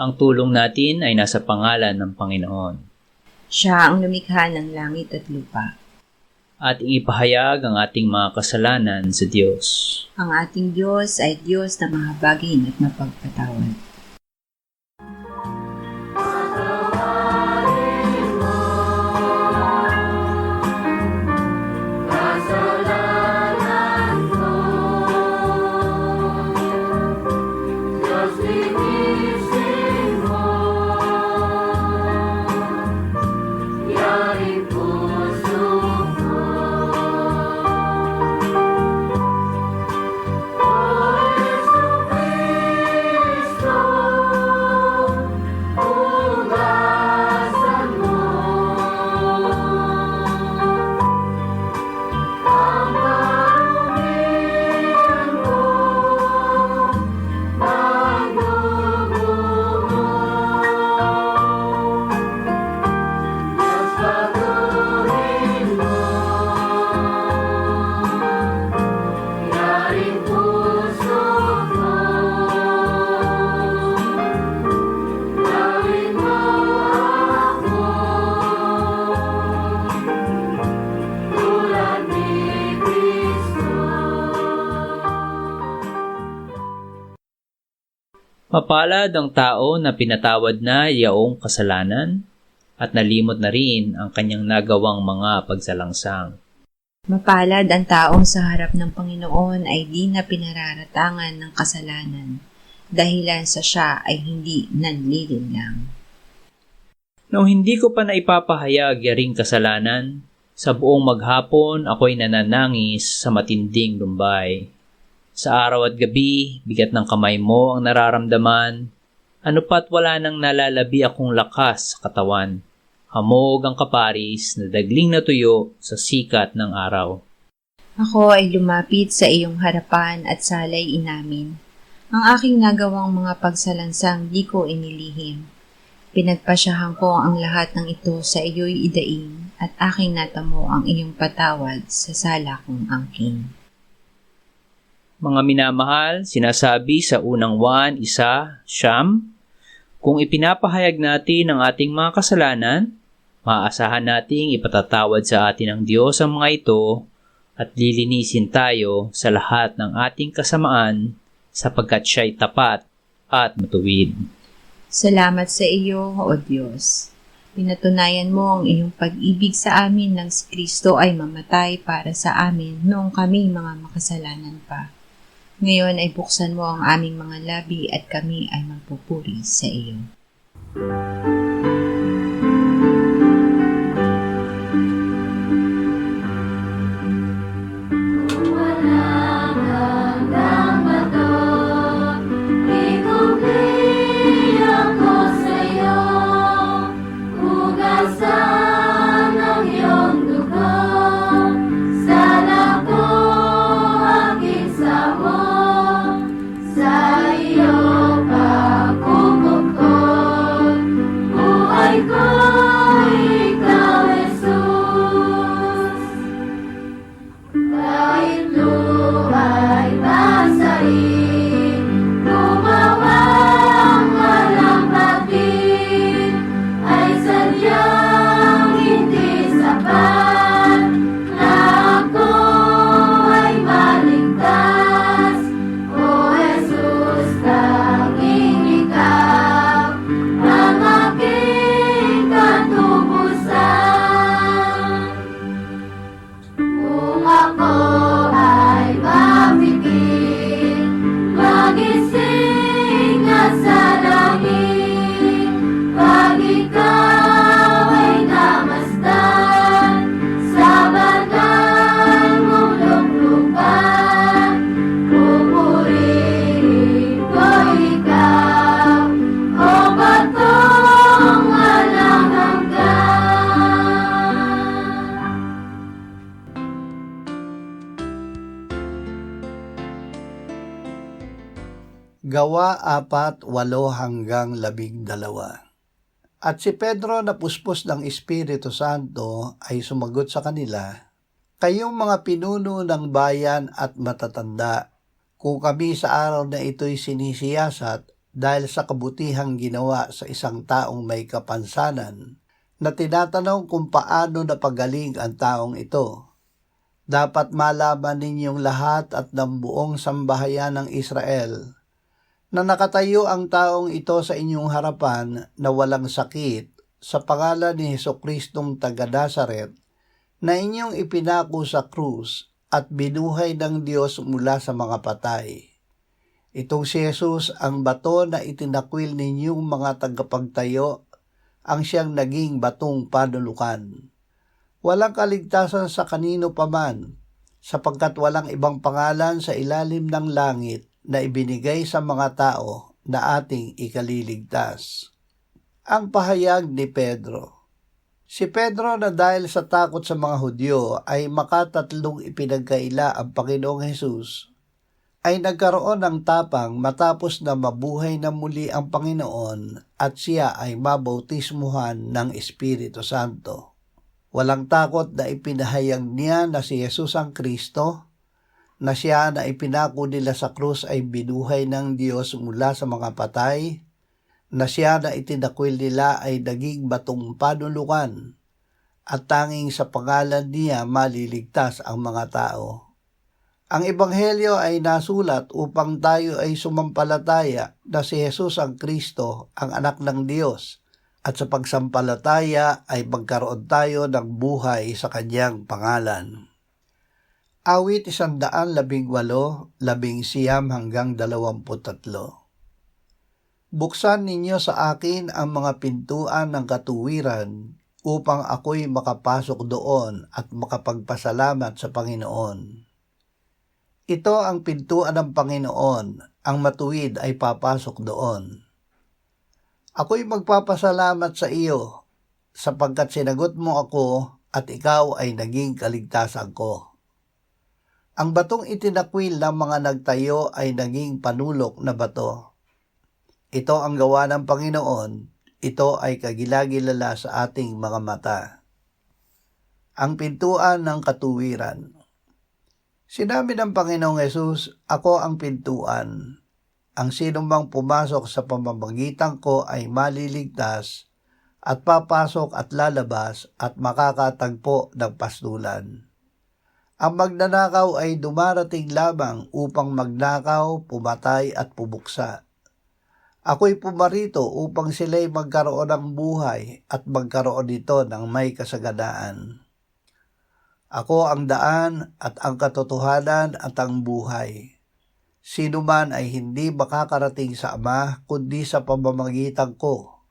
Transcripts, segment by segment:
Ang tulong natin ay nasa pangalan ng Panginoon. Siya ang lumikha ng langit at lupa. Ating ipahayag ang ating mga kasalanan sa Diyos. Ang ating Diyos ay Diyos na mahabagin at mapagpatawad. Mapalad ang tao na pinatawad na yaong kasalanan at nalimot na rin ang kanyang nagawang mga pagsalangsang. Mapalad ang taong sa harap ng Panginoon ay di na pinararatangan ng kasalanan, dahilan sa siya ay hindi nanlilinlang. Nung hindi ko pa naipapahayag yaring kasalanan, sa buong maghapon ako'y nananangis sa matinding lumbay. Sa araw at gabi, bigat ng kamay mo ang nararamdaman, ano pa't wala nang nalalabi akong lakas sa katawan. Hamog ang kaparis na dagling na tuyo sa sikat ng araw. Ako ay lumapit sa iyong harapan at salay inamin. Ang aking nagawang mga pagsalansang di ko inilihim. Pinagpasyahan ko ang lahat ng ito sa iyo'y idaing at aking natamo ang iyong patawad sa sala kong angking. Mga minamahal, sinasabi sa unang Juan 1:9, kung ipinapahayag natin ang ating mga kasalanan, maaasahan nating ipatatawad sa atin ng Diyos ang mga ito at lilinisin tayo sa lahat ng ating kasamaan sapagkat siya'y tapat at matuwid. Salamat sa iyo, O Diyos. Pinatunayan mo ang iyong pag-ibig sa amin nang si Kristo ay mamatay para sa amin noong kami mga makasalanan pa. Ngayon ay buksan mo ang aming mga labi at kami ay magpupuri sa iyo. Gawa 4:8-12. At si Pedro na puspos ng Espiritu Santo ay sumagot sa kanila, kayong mga pinuno ng bayan at matatanda, kung kami sa araw na ito'y sinisiyasat, dahil sa kabutihang ginawa sa isang taong may kapansanan na tinatanong kung paano napagaling ang taong ito. Dapat malaman ninyong lahat at ng buong sambahayan ng Israel na nakatayo ang taong ito sa inyong harapan na walang sakit sa pangalan ni Jesucristong taga Nazaret na inyong ipinako sa krus at binuhay ng Diyos mula sa mga patay. Itong si Jesus ang bato na itinakwil ninyong mga tagapagtayo, ang siyang naging batong panulukan. Walang kaligtasan sa kanino paman, sapagkat walang ibang pangalan sa ilalim ng langit na ibinigay sa mga tao na ating ikaliligtas. Ang pahayag ni Pedro. Si Pedro na dahil sa takot sa mga Hudyo ay makatatlong ipinagkaila ang Panginoong Hesus, ay nagkaroon ng tapang matapos na mabuhay na muli ang Panginoon at siya ay mabautismuhan ng Espiritu Santo. Walang takot na ipinahayag niya na si Jesus ang Kristo, na siya na ipinako nila sa krus ay binuhay ng Diyos mula sa mga patay, na siya na itinakwil nila ay naging batong panulukan, at tanging sa pangalan niya maliligtas ang mga tao. Ang Ebanghelyo ay nasulat upang tayo ay sumampalataya na si Jesus ang Kristo, ang anak ng Diyos, at sa pagsampalataya ay magkaroon tayo ng buhay sa kanyang pangalan. Awit 118:19-23. Buksan ninyo sa akin ang mga pintuan ng katuwiran upang ako'y makapasok doon at makapagpasalamat sa Panginoon. Ito ang pintuan ng Panginoon, ang matuwid ay papasok doon. Ako'y magpapasalamat sa iyo, sapagkat sinagot mo ako at ikaw ay naging kaligtasan ko. Ang batong itinakwil ng mga nagtayo ay naging panulok na bato. Ito ang gawa ng Panginoon, ito ay kagilagilala sa ating mga mata. Ang pintuan ng katuwiran. Sinabi ng Panginoong Hesus, ako ang pintuan. Ang sinumang pumasok sa pamamagitan ko ay maliligtas at papasok at lalabas at makakatagpo ng pastulan. Ang magnanakaw ay dumarating lamang upang magnakaw, pumatay at pubuksa. Ako'y pumarito upang sila'y magkaroon ng buhay at magkaroon nito ng may kasaganaan. Ako ang daan at ang katotohanan at ang buhay. Sino man ay hindi makakarating sa Ama kundi sa pamamagitan ko.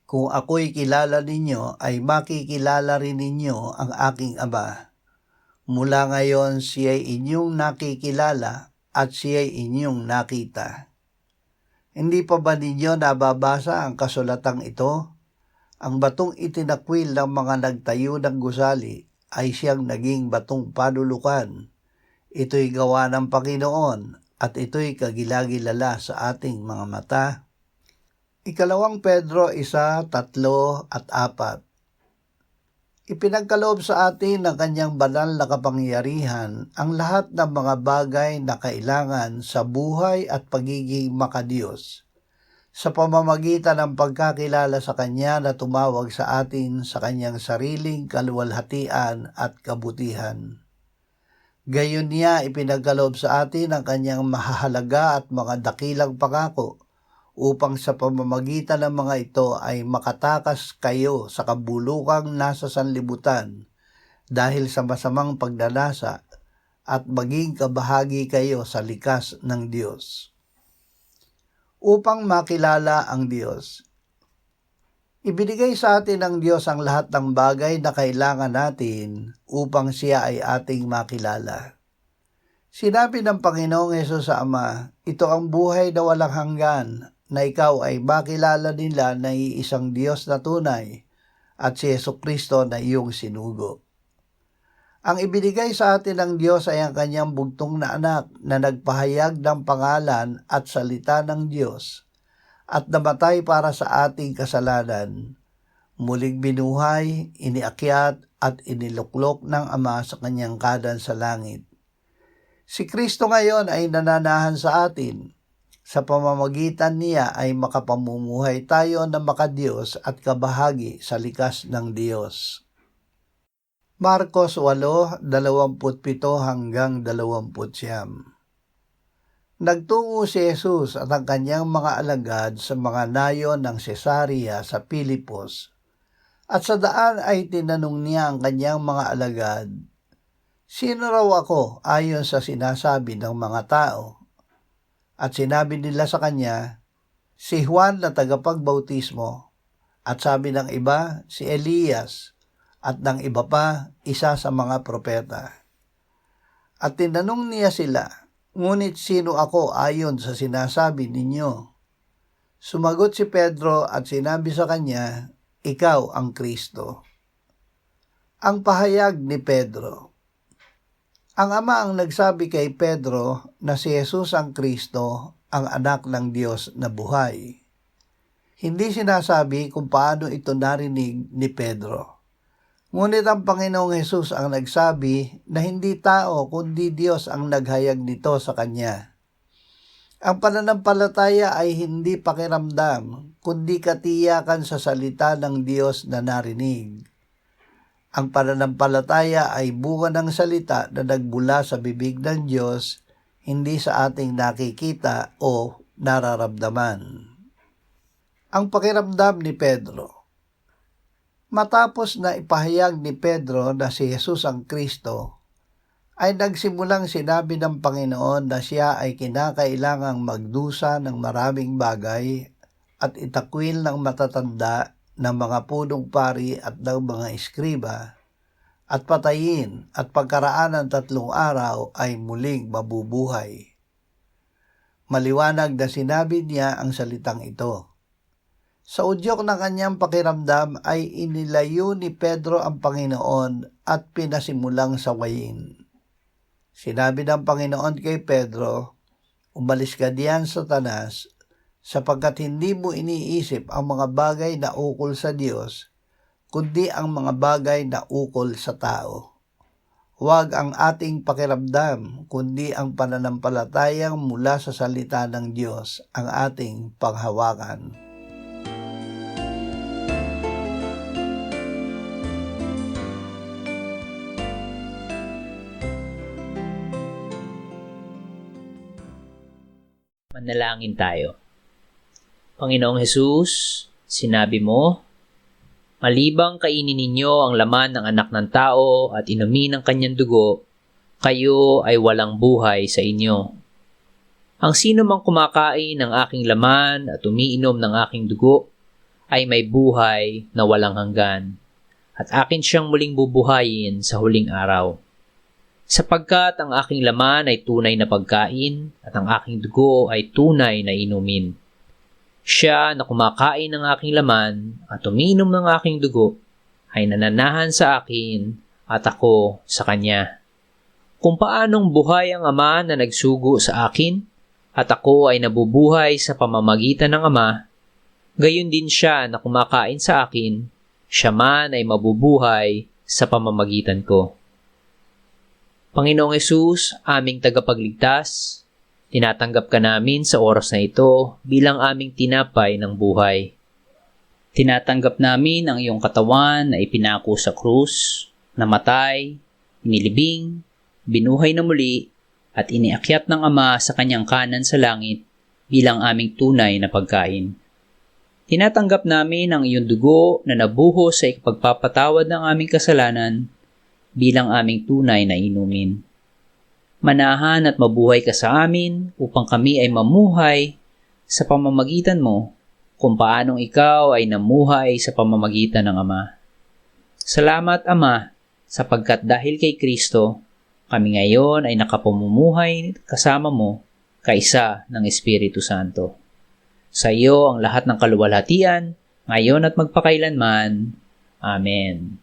Kung ako'y kilala ninyo ay makikilala rin ninyo ang aking Ama. Mula ngayon siya'y inyong nakikilala at siya'y inyong nakita. Hindi pa ba ninyo nababasa ang kasulatang ito? Ang batong itinakwil ng mga nagtayo ng gusali ay siyang naging batong panulukan. Ito'y gawa ng Panginoon at ito'y kagilagilala sa ating mga mata. 2 Pedro 1:3-4. Ipinagkaloob sa atin ng kanyang banal na kapangyarihan ang lahat ng mga bagay na kailangan sa buhay at pagiging makadiyos, sa pamamagitan ng pagkakilala sa kanya na tumawag sa atin sa kanyang sariling kaluwalhatian at kabutihan. Gayon niya ipinagkaloob sa atin ang kanyang mahahalaga at mga dakilang pangako upang sa pamamagitan ng mga ito ay makatakas kayo sa kabulukang nasa sanlibutan dahil sa masamang pagnanasa at maging kabahagi kayo sa likas ng Diyos. Upang makilala ang Diyos. Ibinigay sa atin ng Diyos ang lahat ng bagay na kailangan natin upang siya ay ating makilala. Sinabi ng Panginoong Hesus sa Ama, ito ang buhay na walang hanggan, na ikaw ay makilala nila na iisang Diyos na tunay at si Jesucristo na iyong sinugo. Ang ibinigay sa atin ng Diyos ay ang kanyang bugtong na anak na nagpahayag ng pangalan at salita ng Diyos at namatay para sa ating kasalanan. Muling binuhay, iniakyat at iniluklok ng Ama sa kanyang kanan sa langit. Si Kristo ngayon ay nananahan sa atin. Sa pamamagitan niya ay makapamumuhay tayo na makadiyos at kabahagi sa likas ng Diyos. Marcos 8:27-29. Nagtungo si Jesus at ang kanyang mga alagad sa mga nayon ng Cesarea sa Pilipos, at sa daan ay tinanong niya ang kanyang mga alagad, "Sino raw ako ayon sa sinasabi ng mga tao?" At sinabi nila sa kanya, "Si Juan na tagapagbautismo," at sabi ng iba, "Si Elias," at ng iba pa, "Isa sa mga propeta." At tinanong niya sila, "Ngunit sino ako ayon sa sinasabi ninyo?" Sumagot si Pedro at sinabi sa kanya, "Ikaw ang Kristo." Ang pahayag ni Pedro. Ang Ama ang nagsabi kay Pedro na si Jesus ang Kristo, ang anak ng Diyos na buhay. Hindi sinasabi kung paano ito narinig ni Pedro. Ngunit ang Panginoong Jesus ang nagsabi na hindi tao kundi Diyos ang naghayag nito sa kanya. Ang pananampalataya ay hindi pakiramdam, kundi katiyakan sa salita ng Diyos na narinig. Ang pananampalataya ay bunga ng salita na nagbula sa bibig ng Diyos, hindi sa ating nakikita o nararamdaman. Ang pakiramdam ni Pedro. Matapos na ipahayag ni Pedro na si Jesus ang Kristo, ay nagsimulang sinabi ng Panginoon na siya ay kinakailangang magdusa ng maraming bagay at itakwil ng matatanda ng mga punong pari at ng mga eskriba, at patayin at pagkaraan ng 3 araw ay muling mabubuhay. Maliwanag na sinabi niya ang salitang ito. Sa udyok ng kanyang pakiramdam ay inilayo ni Pedro ang Panginoon at pinasimulang sawayin. Sinabi ng Panginoon kay Pedro, "Umalis ka diyan, Satanas, sapagkat hindi mo iniisip ang mga bagay na ukol sa Diyos, kundi ang mga bagay na ukol sa tao." Huwag ang ating pakiramdam, kundi ang pananampalatayang mula sa salita ng Diyos ang ating panghawakan. Manalangin tayo. Panginoong Hesus, sinabi mo, "Malibang kainin ninyo ang laman ng anak ng tao at inumin ang kanyang dugo, kayo ay walang buhay sa inyo. Ang sino mang kumakain ng aking laman at umiinom ng aking dugo ay may buhay na walang hanggan, at akin siyang muling bubuhayin sa huling araw. Sapagkat ang aking laman ay tunay na pagkain at ang aking dugo ay tunay na inumin. Siya na kumakain ng aking laman at umiinom ng aking dugo ay nananahan sa akin at ako sa kanya. Kung paanong buhay ang Ama na nagsugo sa akin at ako ay nabubuhay sa pamamagitan ng Ama, gayon din siya na kumakain sa akin, siya man ay mabubuhay sa pamamagitan ko." Panginoong Hesus, aming tagapagligtas, tinatanggap ka namin sa oras na ito bilang aming tinapay ng buhay. Tinatanggap namin ang iyong katawan na ipinako sa krus, namatay, inilibing, binuhay na muli, at iniakyat ng Ama sa kanyang kanan sa langit bilang aming tunay na pagkain. Tinatanggap namin ang iyong dugo na nabuhos sa ikapagpapatawad ng aming kasalanan bilang aming tunay na inumin. Manahan at mabuhay ka sa amin upang kami ay mamuhay sa pamamagitan mo kung paanong ikaw ay namuhay sa pamamagitan ng Ama. Salamat, Ama, sapagkat dahil kay Kristo, kami ngayon ay nakapamumuhay kasama mo kaisa ng Espiritu Santo. Sa iyo ang lahat ng kaluwalhatian, ngayon at magpakailanman. Amen.